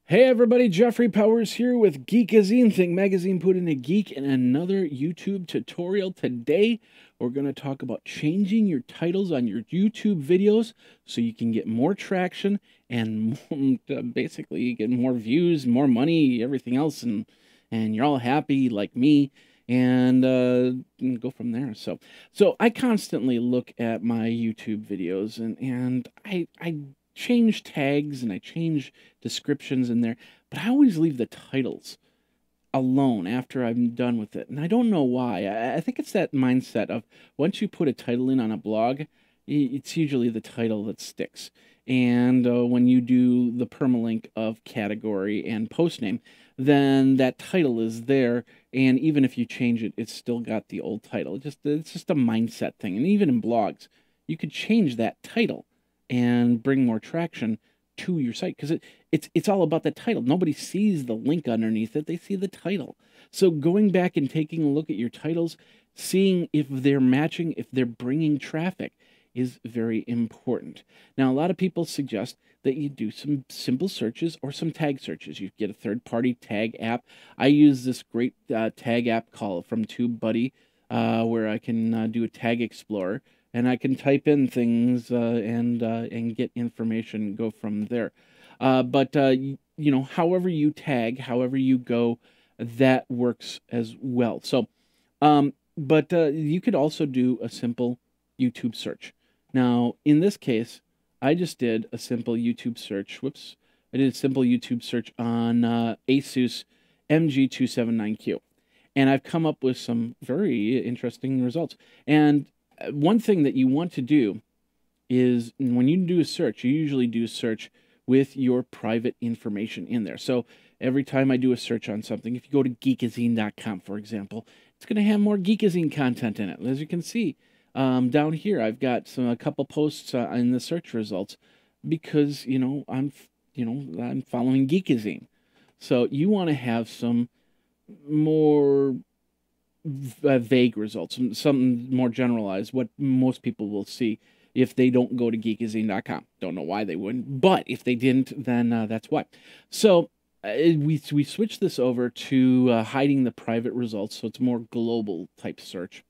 Hey everybody, Jeffrey Powers here with Geekazine. Think Magazine put in a geek and another YouTube tutorial. Today, we're going to talk about changing your titles on your YouTube videos so you can get more traction and basically get more views, more money, everything else, and you're all happy like me, and go from there. So I constantly look at my YouTube videos and I change tags and I change descriptions in there, but I always leave the titles alone after I'm done with it. And I don't know why. I think it's that mindset of once you put a title in on a blog, it's usually the title that sticks. And when you do the permalink of category and post name, then that title is there. And even if you change it, it's still got the old title. It's just a mindset thing. And even in blogs, you could change that title and bring more traction to your site because it's all about the title. Nobody sees the link underneath it. They see the title. So going back and taking a look at your titles, seeing if they're matching, if they're bringing traffic is very important. Now, a lot of people suggest that you do some simple searches or some tag searches. You get a third-party tag app. I use this great tag app called from TubeBuddy where I can do a tag explorer. And I can type in things and get information and go from there. You know, however you tag, however you go, that works as well. So, you could also do a simple YouTube search. Now, in this case, I just did a simple YouTube search. Whoops. I did a simple YouTube search on Asus MG279Q. And I've come up with some very interesting results. And one thing that you want to do is when you do a search, you usually do a search with your private information in there. So every time I do a search on something, if you go to geekazine.com, for example, it's going to have more Geekazine content in it. As you can see down here, I've got a couple posts in the search results because I'm following Geekazine. So you want to have some more vague results, something more generalized, what most people will see if they don't go to geekazine.com. Don't know why they wouldn't, but if they didn't, then that's why. So we switched this over to hiding the private results, so it's more global type search.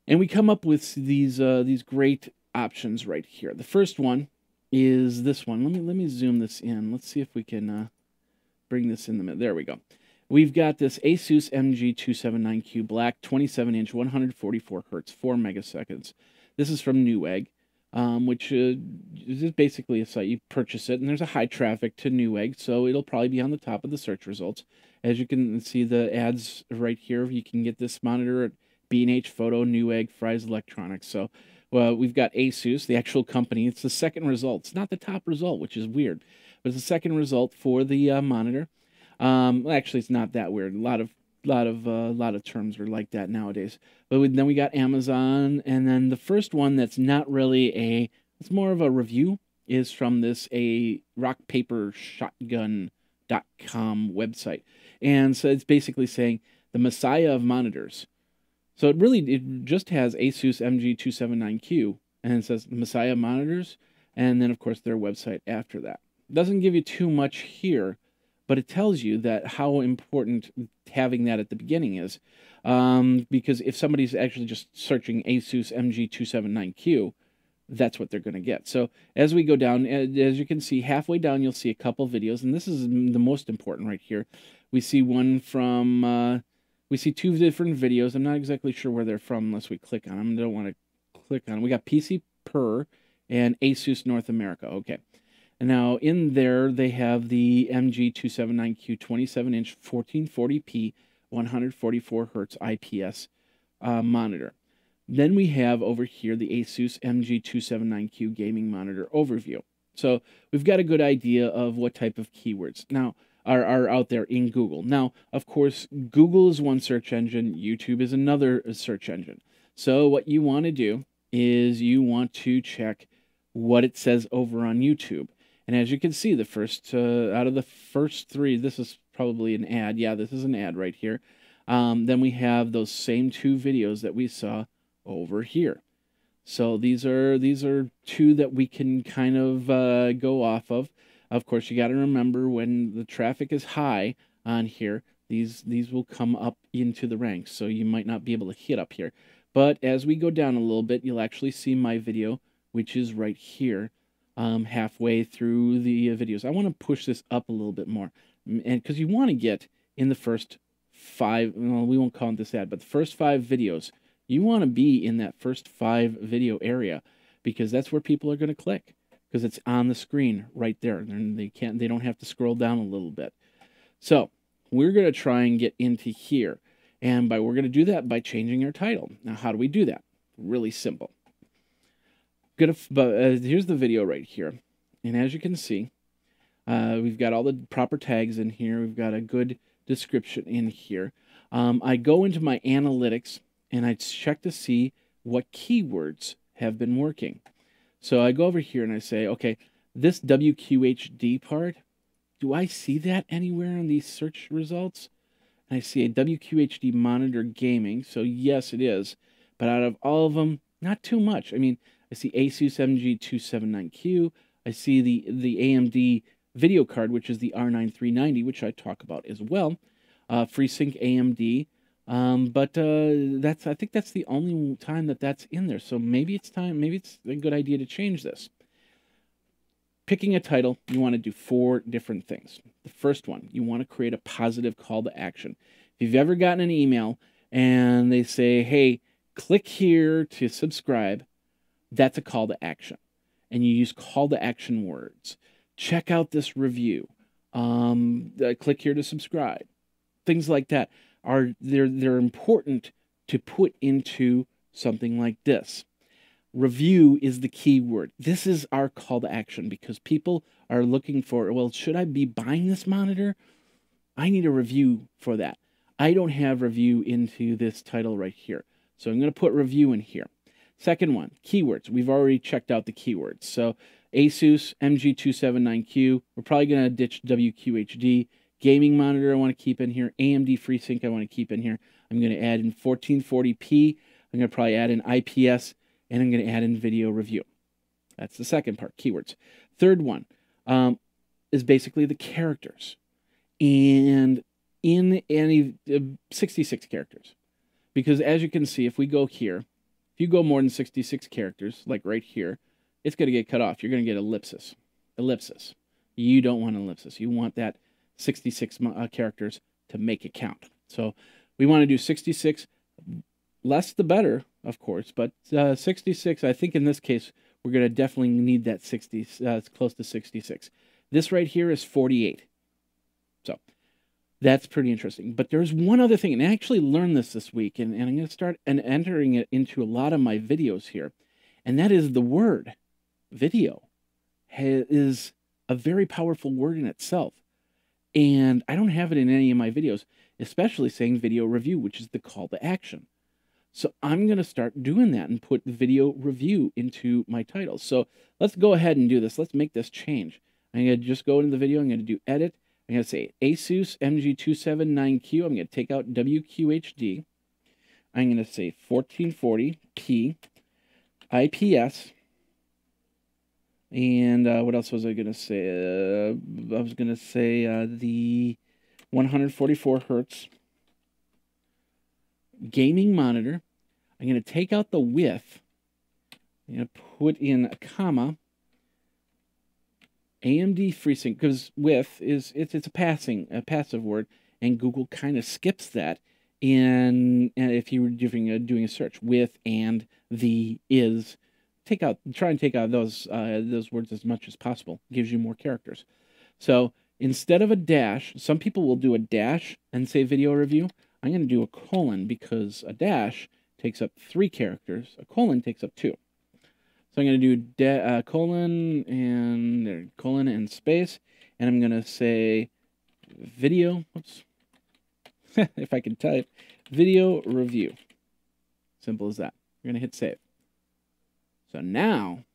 And we come up with these great options right here. The first one is this one. Let me zoom this in. Let's see if we can bring this in the middle. There we go. We've got this Asus MG279Q Black, 27-inch, 144 hertz, 4 megaseconds. This is from Newegg, which is basically a site. You purchase it, and there's a high traffic to Newegg, so it'll probably be on the top of the search results. As you can see the ads right here, you can get this monitor at B&H Photo, Newegg, Fry's Electronics. So we've got Asus, the actual company. It's the second result. It's not the top result, which is weird, but it's the second result for the monitor. Actually, it's not that weird. A lot of terms are like that nowadays. But then we got Amazon, and then the first one that's not really it's more of a review is from this rockpapershotgun.com website, and so it's basically saying the Messiah of monitors. So it just has Asus MG279Q, and it says the Messiah of monitors, and then of course their website after that. It doesn't give you too much here, but it tells you that how important having that at the beginning is. Because if somebody's actually just searching Asus MG279Q, that's what they're going to get. So as we go down, as you can see, halfway down, you'll see a couple videos, and this is the most important right here. We see one from, we see two different videos. I'm not exactly sure where they're from unless we click on them. I don't want to click on them. We got PC Per and Asus North America. Okay. And now in there, they have the MG279Q 27-inch 1440p 144 hertz IPS monitor. Then we have over here the Asus MG279Q gaming monitor overview. So we've got a good idea of what type of keywords now are out there in Google. Now, of course, Google is one search engine. YouTube is another search engine. So what you want to do is you want to check what it says over on YouTube. And as you can see, the first out of the first three, this is probably an ad. Yeah, this is an ad right here. Then we have those same two videos that we saw over here. So these are two that we can kind of go off of. Of course, you got to remember when the traffic is high on here, these will come up into the ranks, so you might not be able to hit up here. But as we go down a little bit, you'll actually see my video, which is right here, halfway through the videos. I want to push this up a little bit more, and because you want to get in the first 5, well, we won't count this ad, but the first 5 videos, you want to be in that first 5 video area, because that's where people are going to click, because it's on the screen right there, and they don't have to scroll down a little bit. So we're going to try and get into here, and we're going to do that by changing our title. Now, how do we do that? Really simple. Here's the video right here, and as you can see, we've got all the proper tags in here. We've got a good description in here. I go into my analytics and I check to see what keywords have been working. So I go over here and I say, okay, this WQHD part, do I see that anywhere in these search results? And I see a WQHD monitor gaming, so yes, it is. But out of all of them, not too much. I mean, I see Asus MG279Q. I see the AMD video card, which is the R9 which I talk about as well. FreeSync AMD. I think that's the only time that's in there. So maybe it's a good idea to change this. Picking a title, you want to do 4 different things. The first one, you want to create a positive call to action. If you've ever gotten an email and they say, hey, click here to subscribe, that's a call to action. And you use call to action words. Check out this review. Click here to subscribe. Things like that they're important to put into something like this. Review is the key word. This is our call to action because people are looking for, well, should I be buying this monitor? I need a review for that. I don't have review into this title right here. So I'm going to put review in here. Second one, keywords. We've already checked out the keywords. So Asus MG279Q. We're probably going to ditch WQHD. Gaming monitor I want to keep in here. AMD FreeSync I want to keep in here. I'm going to add in 1440p. I'm going to probably add in IPS. And I'm going to add in video review. That's the second part, keywords. Third one is basically the characters. And in any 66 characters. Because as you can see, if we go here, if you go more than 66 characters, like right here, it's going to get cut off. You're going to get ellipsis. Ellipsis. You don't want ellipsis. You want that 66 characters to make it count. So we want to do 66. Less the better, of course, but 66, I think in this case, we're going to definitely need that 60, close to 66. This right here is 48. So that's pretty interesting. But there's one other thing, and I actually learned this week, and I'm going to start entering it into a lot of my videos here, and that is the word video is a very powerful word in itself. And I don't have it in any of my videos, especially saying video review, which is the call to action. So I'm going to start doing that and put video review into my titles. So let's go ahead and do this. Let's make this change. I'm going to just go into the video. I'm going to do edit. I'm going to say Asus MG279Q. I'm going to take out WQHD. I'm going to say 1440p IPS. And what else was I going to say? I was going to say the 144 hertz gaming monitor. I'm going to take out the width. I'm going to put in a comma. AMD FreeSync, because width is it's a passive word, and Google kind of skips that. And if you were doing a search, width and the is, try and take out those words as much as possible. Gives you more characters. So instead of a dash, some people will do a dash and say video review. I'm going to do a colon because a dash takes up 3 characters. A colon takes up 2. So I'm going to do colon and space, and I'm going to say video. Oops, if I can type video review. Simple as that. You're going to hit save. So now,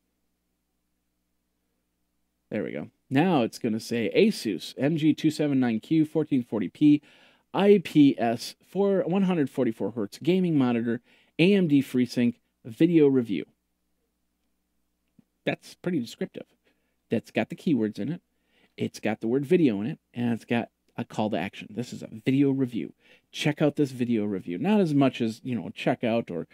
there we go. Now it's going to say Asus MG279Q 1440p IPS for 144 hertz gaming monitor, AMD FreeSync video review. That's pretty descriptive. That's got the keywords in it. It's got the word video in it, and it's got a call to action. This is a video review. Check out this video review. Not as much as, check out or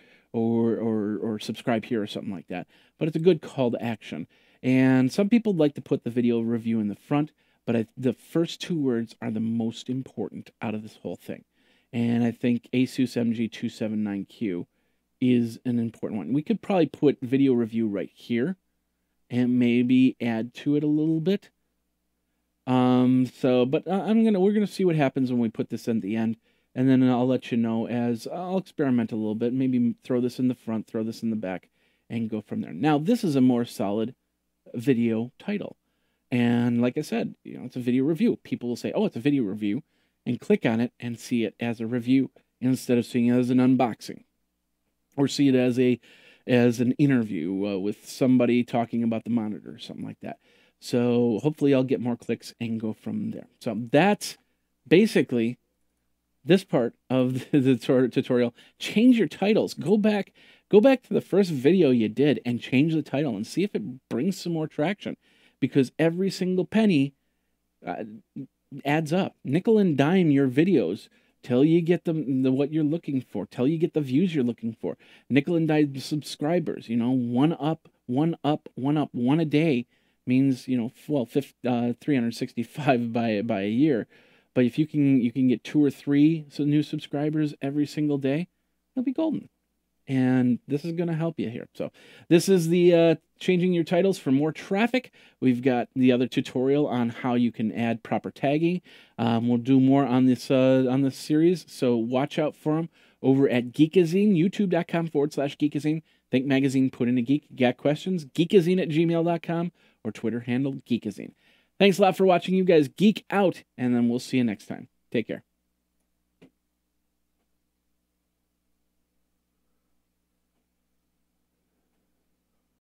subscribe here or something like that, but it's a good call to action. And some people like to put the video review in the front, but the first two words are the most important out of this whole thing. And I think Asus MG279Q is an important one. We could probably put video review right here and maybe add to it a little bit. But we're gonna see what happens when we put this in the end, and then I'll let you know as I'll experiment a little bit, maybe throw this in the front, throw this in the back, and go from there. Now, this is a more solid video title. And like I said, it's a video review. People will say, oh, it's a video review, and click on it and see it as a review instead of seeing it as an unboxing, or see it as an interview with somebody talking about the monitor or something like that. So hopefully I'll get more clicks and go from there. So that's basically this part of the tutorial. Change your titles. Go back to the first video you did and change the title and see if it brings some more traction, because every single penny adds up. Nickel and dime your videos till you get what you're looking for, till you get the views you're looking for. Nickel and dime subscribers, one up, one a day means, 365 by a year. But if you can get 2 or 3 new subscribers every single day, you'll be golden. And this is going to help you here. So this is the changing your titles for more traffic. We've got the other tutorial on how you can add proper tagging. We'll do more on this series, so watch out for them over at Geekazine, youtube.com/Geekazine. Think Magazine, put in a geek. Got questions? Geekazine@gmail.com or Twitter handle Geekazine. Thanks a lot for watching. You guys geek out, and then we'll see you next time. Take care.